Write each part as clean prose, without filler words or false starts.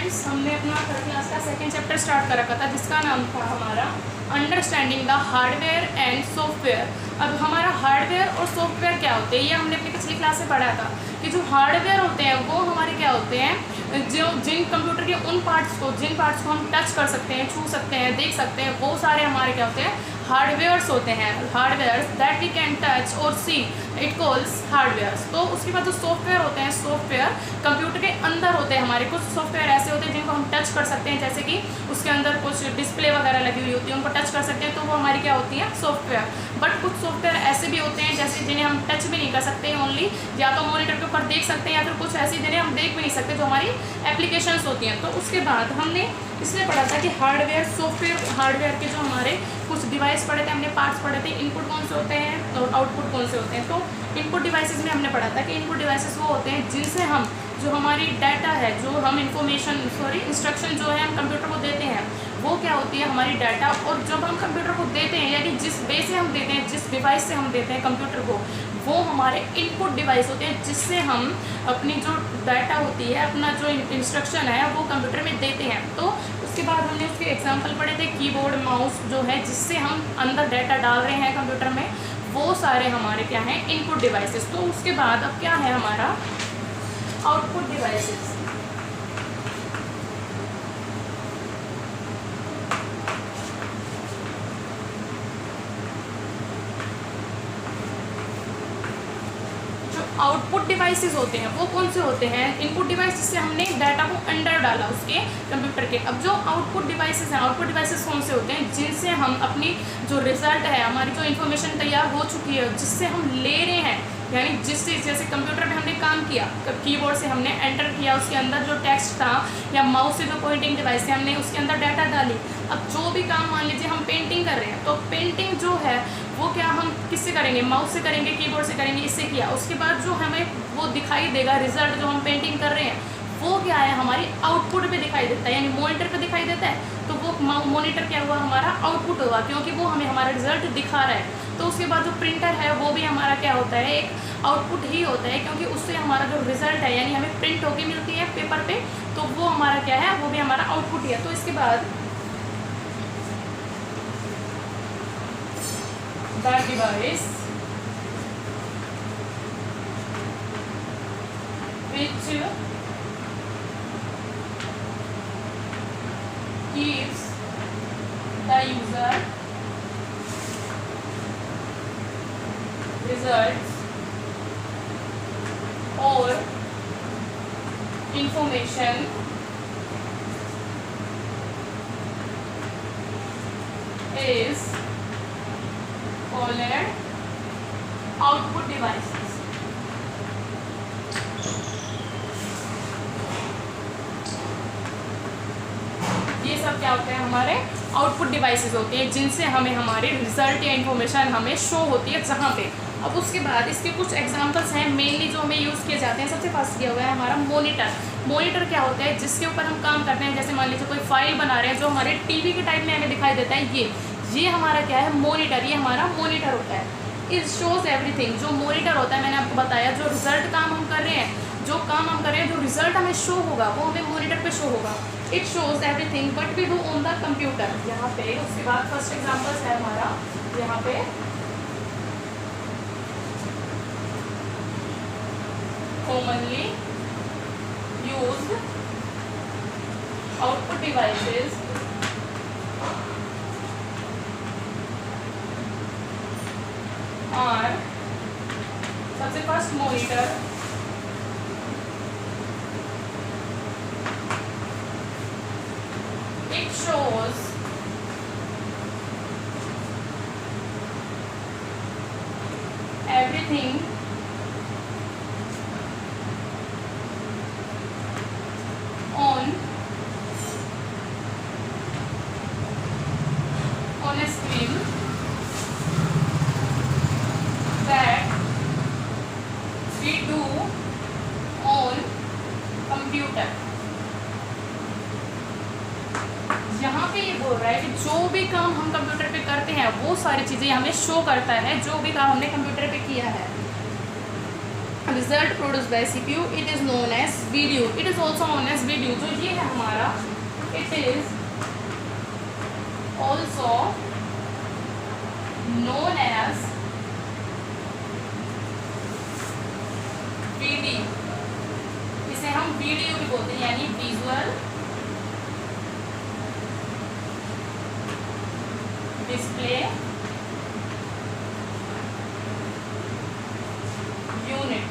Students, हमने अपना third class का सेकंड चैप्टर स्टार्ट कर रखा था जिसका नाम था हमारा understanding the hardware and software. अब हमारा हार्डवेयर और सॉफ्टवेयर क्या होते हैं ये हमने अपनी पिछली क्लास से पढ़ा था कि जो हार्डवेयर होते हैं वो हमारे क्या होते हैं, जो जिन कंप्यूटर के उन पार्ट्स को हम टच कर सकते हैं, छू सकते हैं, देख सकते हैं, वो सारे हमारे क्या होते हैं, हार्डवेयर्स होते हैं। Hardwares that we can touch और सी इट कॉल्स हार्डवेयर्स। तो उसके बाद जो सॉफ्टवेयर होते हैं, सॉफ्टवेयर कंप्यूटर के अंदर होते हैं। हमारे कुछ सॉफ्टवेयर ऐसे होते हैं जिनको हम टच कर सकते हैं, जैसे कि उसके अंदर कुछ डिस्प्ले वगैरह लगी हुई होती है, उनको टच कर सकते हैं, तो वो हमारी क्या होती है, सॉफ्टवेयर। बट कुछ सॉफ्टवेयर ऐसे भी होते हैं जैसे जिन्हें हम टच भी नहीं कर सकते, ओनली या तो मॉनिटर के ऊपर देख सकते हैं या फिर कुछ ऐसी जिन्हें हम देख भी नहीं सकते, जो हमारी एप्लीकेशंस होती हैं। तो उसके बाद हमने इसलिए पढ़ा था कि हार्डवेयर, सॉफ्टवेयर, हार्डवेयर के जो हमारे कुछ डिवाइस पढ़े थे, हमने पार्ट्स पढ़े थे, इनपुट कौन से होते हैं और आउटपुट कौन से होते हैं। तो इनपुट डिवाइसेस में हमने पढ़ा था कि इनपुट डिवाइसेस वो होते हैं जिनसे हम जो हमारी डाटा है, जो हम इंस्ट्रक्शन जो है हम कंप्यूटर को देते हैं, वो क्या होती है, हमारी डाटा। और जब हम कंप्यूटर को देते हैं, यानी जिस वे से हम देते हैं, जिस डिवाइस से हम देते हैं कंप्यूटर को, वो हमारे इनपुट डिवाइस होते हैं, जिससे हम अपनी जो डाटा होती है, अपना जो इंस्ट्रक्शन है, वो कंप्यूटर में देते हैं। तो उसके बाद हमने उसके एग्जाम्पल पढ़े थे, कीबोर्ड, माउस जो है जिससे हम अंदर डाटा डाल रहे हैं कंप्यूटर में, वो सारे हमारे क्या हैं, इनपुट डिवाइसेस। तो उसके बाद अब क्या है हमारा आउटपुट डिवाइसेस। आउटपुट डिवाइसेस होते हैं वो कौन से होते हैं, इनपुट डिवाइस जिससे हमने डाटा को अंदर डाला उसके कंप्यूटर के। अब जो आउटपुट डिवाइसेस हैं, आउटपुट डिवाइसेस कौन से होते हैं, जिनसे हम अपनी जो रिजल्ट है, हमारी जो इन्फॉर्मेशन तैयार हो चुकी है, जिससे हम ले रहे हैं, यानी जिससे जैसे कंप्यूटर में हमने काम किया, कीबोर्ड से हमने एंटर किया, उसके अंदर जो टेक्स्ट था, या माउस से जो पॉइंटिंग डिवाइस से हमने उसके अंदर डाटा डाली। अब जो भी काम, मान लीजिए हम पेंटिंग कर रहे हैं, तो पेंटिंग जो है वो क्या हम किससे करेंगे, माउस से करेंगे, कीबोर्ड से करेंगे, इससे किया। उसके बाद जो हमें वो दिखाई देगा रिजल्ट, जो हम पेंटिंग कर रहे हैं, वो क्या है, हमारी आउटपुट पे दिखाई देता है, यानी मॉनिटर पे दिखाई देता है। तो वो मॉनिटर क्या हुआ, हमारा आउटपुट हुआ, क्योंकि वो हमें हमारा रिजल्ट दिखा रहा है। तो उसके बाद जो प्रिंटर है वो भी हमारा क्या होता है, एक आउटपुट ही होता है, क्योंकि उससे हमारा जो रिजल्ट है, यानी हमें प्रिंट होके मिलती है पेपर पे, तो वो हमारा क्या है, वो भी हमारा आउटपुट ही है। तो इसके बाद the device which gives the user results or information is called output devices. ये सब क्या होते हैं, हमारे आउटपुट डिवाइसेस होते हैं, जिनसे हमें हमारे रिजल्ट या इन्फॉर्मेशन हमें शो होती है जहाँ पे। अब उसके बाद इसके कुछ एग्जांपल्स हैं मेनली जो हमें यूज़ किए जाते हैं। सबसे फर्स्ट किया हुआ है हमारा मॉनिटर। मॉनिटर क्या होता है, जिसके ऊपर हम काम करते हैं, जैसे मान लीजिए कोई फाइल बना रहे हैं, जो हमारे टीवी के टाइप में हमें दिखाई देता है, ये हमारा क्या है, मॉनिटर। ये हमारा मॉनिटर होता है। It shows everything. जो मॉनिटर होता है, मैंने आपको बताया, जो रिजल्ट काम हम कर रहे हैं, जो काम हम कर रहे हैं, जो रिजल्ट हमें शो होगा, वो हमें मॉनिटर पे शो होगा। It shows everything but we do on the computer. यहाँ पे उसके बाद फर्स्ट एग्जांपल्स है हमारा, यहाँ पे commonly used output devices are, सबसे first monitor, it shows everything on a screen that we do on computer। यहाँ पे ये बोल रहा है कि जो भी काम हम कंप्यूटर पे करते हैं, वो सारी चीज़ें हमें शो करता है, जो भी काम हमने कंप्यूटर पे किया है। result produced by CPU, it is known as video, it is also known as video। जो ये है हमारा, it is also known as video. इसे हम वीडियो भी बोलते हैं, यानी visual display unit.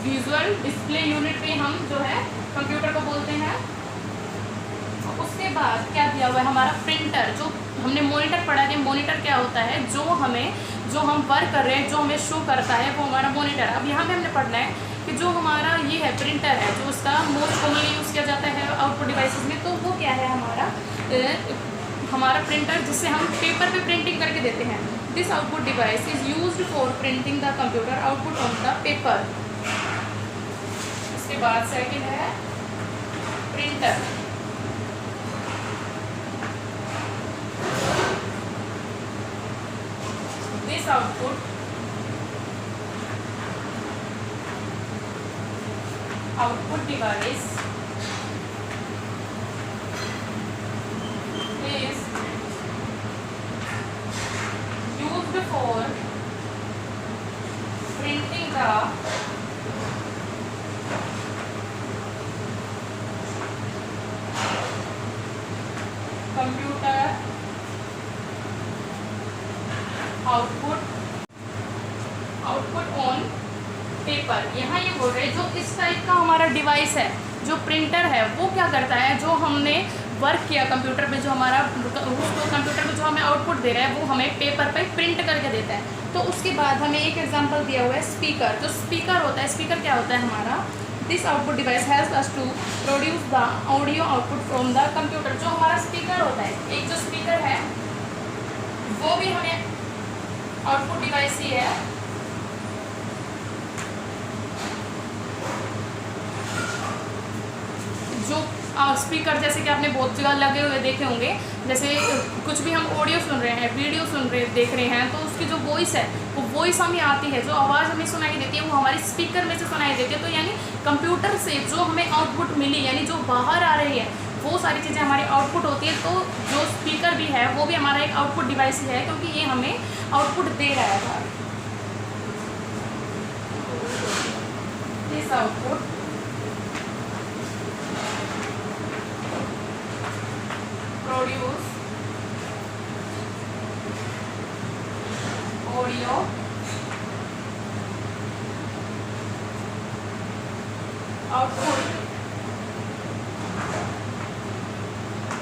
Visual display unit पे हम जो है कंप्यूटर को बोलते हैं। उसके बाद क्या दिया हुआ है हमारा प्रिंटर, जो हमने मॉनिटर पढ़ा है। मॉनिटर क्या होता है, जो हम वर्क कर रहे हैं, जो हमें शो करता है, वो हमारा मॉनिटर। अब यहाँ पे हमने पढ़ना है कि जो हमारा ये है प्रिंटर है, जो उसका मोस्ट कॉमनली यूज़ किया जाता है आउटपुट डिवाइसेस में, तो वो क्या है हमारा प्रिंटर, जिससे हम पेपर पे प्रिंटिंग करके देते हैं। This output device is used for printing the computer output on the paper. इसके बाद सेकंड है printer. This output device is used for printing the computer output on paper. यहाँ ये बोल रहे हैं जो इस टाइप का हमारा डिवाइस है, जो प्रिंटर है, वो क्या करता है, जो हमने वर्क किया कंप्यूटर पे, जो हमारा उसको कंप्यूटर पे जो हमें आउटपुट दे रहा है, वो हमें पेपर पे प्रिंट करके देता है। तो उसके बाद हमें एक एग्जांपल दिया हुआ है स्पीकर। जो स्पीकर होता है, स्पीकर क्या होता है हमारा, this output device has us to produce the audio output from the computer. जो हमारा स्पीकर होता है, एक जो स्पीकर है वो भी हमें आउटपुट डिवाइस ही है। जो स्पीकर जैसे कि आपने बहुत जगह लगे हुए देखे होंगे, जैसे कुछ भी हम ऑडियो सुन रहे हैं, वीडियो देख रहे हैं, तो उसकी जो वॉइस है, वो वॉइस हमें आती है, जो आवाज़ हमें सुनाई देती है, वो हमारे स्पीकर में से सुनाई देती है। तो यानी कंप्यूटर से जो हमें आउटपुट मिली, यानी जो बाहर आ रही है, वो सारी चीज़ें हमारी आउटपुट होती है। तो जो स्पीकर भी है वो भी हमारा एक आउटपुट डिवाइस है, क्योंकि ये हमें आउटपुट दे रहा है। This output produce audio output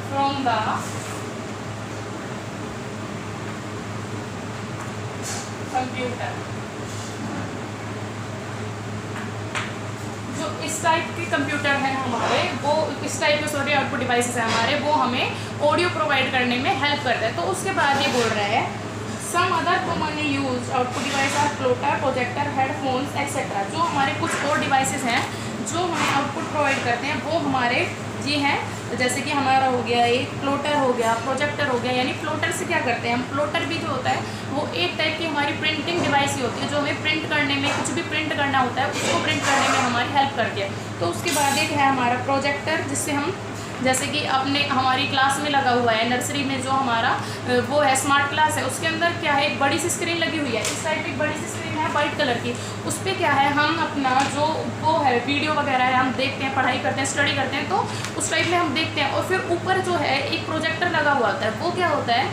from the computer. जो इस टाइप के कंप्यूटर हैं हमारे, वो इस टाइप के सॉरी आउटपुट डिवाइसेस हैं हमारे, वो हमें ऑडियो प्रोवाइड करने में हेल्प करता है। तो उसके बाद ये बोल रहा है some other commonly use output device are plotter, projector, headphones etcetera. जो हमारे कुछ और डिवाइसेस हैं जो हमें आउटपुट प्रोवाइड करते हैं, वो हमारे ये हैं, जैसे कि हमारा हो गया एक प्लोटर हो गया, प्रोजेक्टर हो गया। यानी प्लोटर से क्या करते हैं हम, प्लोटर भी जो होता है वो एक टाइप की हमारी प्रिंटिंग डिवाइस ही होती है, जो हमें प्रिंट करने में, कुछ भी प्रिंट करना होता है उसको प्रिंट करने में हमारी हेल्प करती है। तो उसके बाद एक है हमारा प्रोजेक्टर, जिससे हम, जैसे कि अपने हमारी क्लास में लगा हुआ है, नर्सरी में जो हमारा वो है स्मार्ट क्लास है, उसके अंदर क्या है, एक बड़ी सी स्क्रीन लगी हुई है। इस साइड पे एक बड़ी सी स्क्रीन है वाइट कलर की, उस पर क्या है, हम अपना जो वो है वीडियो वगैरह है हम देखते हैं, पढ़ाई करते हैं, स्टडी करते हैं, तो उस टाइप में हम देखते हैं। और फिर ऊपर जो है एक प्रोजेक्टर लगा हुआ होता है, वो क्या होता है,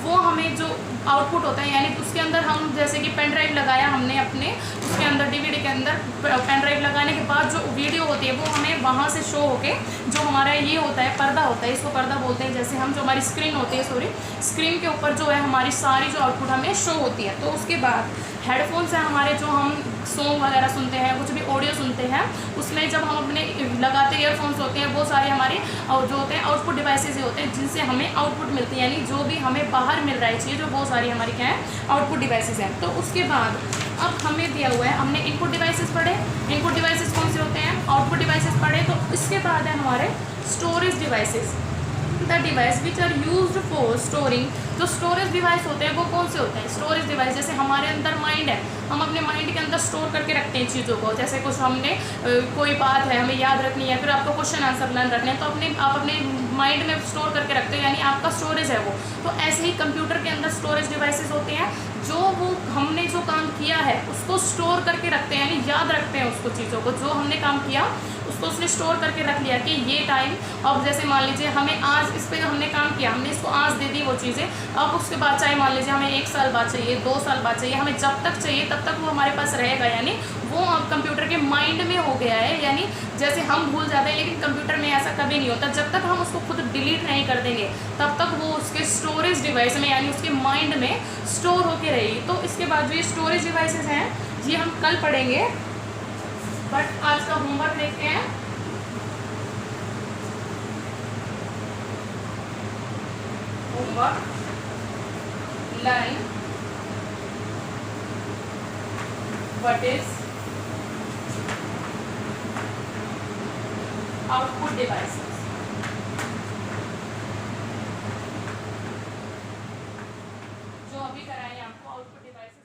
वो हमें जो आउटपुट होता है, यानी उसके अंदर हम जैसे कि पेन ड्राइव लगाया हमने अपने, उसके अंदर डीवीडी के अंदर पेन ड्राइव लगाने के बाद जो वीडियो होती है वो हमें वहाँ से शो होके, जो हमारा ये होता है पर्दा होता है, इसको पर्दा बोलते हैं, जैसे हम जो हमारी स्क्रीन होती है, सॉरी स्क्रीन के ऊपर जो है हमारी सारी जो आउटपुट हमें शो होती है। तो उसके बाद हेडफोन्स हैं हमारे, जो हम सॉन्ग वगैरह सुनते हैं, कुछ भी ऑडियो सुनते हैं, उसमें जब हम अपने लगाते ईयरफोन्स होते हैं, वो सारे हमारे और जो होते हैं आउटपुट डिवाइसेज होते हैं, जिनसे हमें आउटपुट मिलती है, यानी जो भी हमें बाहर मिल रहा है चीज़, जो वो सारी हमारी क्या है, आउटपुट डिवाइसेज हैं। तो उसके बाद अब हमें दिया हुआ है, हमने इनपुट डिवाइसेस पढ़े, इनपुट डिवाइसेस कौन से होते हैं, आउटपुट डिवाइसेस पढ़े। तो इसके बाद है हमारे storage devices. The device which are used for storing, जो स्टोरेज डिवाइस होते हैं वो कौन से होते हैं? स्टोरेज डिवाइस, जैसे हमारे अंदर माइंड है, हम अपने माइंड के अंदर स्टोर करके रखते हैं चीज़ों को। जैसे कुछ हमने कोई बात है हमें याद रखनी है, फिर आपको क्वेश्चन आंसर प्लान रखने हैं, तो आप अपने माइंड में स्टोर करके रखते हो, यानी आपका स्टोरेज है वो। तो ऐसे ही कंप्यूटर के अंदर स्टोरेज डिवाइसेस होते हैं, जो वो हमने जो काम किया है उसको स्टोर करके रखते हैं, यानी याद रखते हैं उसको, चीज़ों को जो हमने काम किया उसको उसने स्टोर करके रख लिया कि ये टाइम, अब जैसे मान लीजिए हमें आज इस पर हमने काम किया, हमने इसको आज दे दी वो चीज़ें, अब उसके बाद चाहे मान लीजिए हमें 1 साल बाद चाहिए, 2 साल बाद चाहिए, हमें जब तक चाहिए तब तक वो हमारे पास रहेगा, यानी वो अब कंप्यूटर के माइंड में हो गया है। यानी जैसे हम भूल जाते हैं, लेकिन कंप्यूटर में ऐसा कभी नहीं होता, जब तक हम उसको खुद डिलीट नहीं कर देंगे तब तक वो उसके स्टोरेज डिवाइस में, यानी उसके माइंड में स्टोर होके रहेगी। तो इसके बाद जो ये स्टोरेज डिवाइसेस हैं ये हम कल पढ़ेंगे, बट आज का होमवर्क देखते हैं। Homework, learn what is output devices. जो अभी कराएंगे आपको आउटपुट डिवाइसेस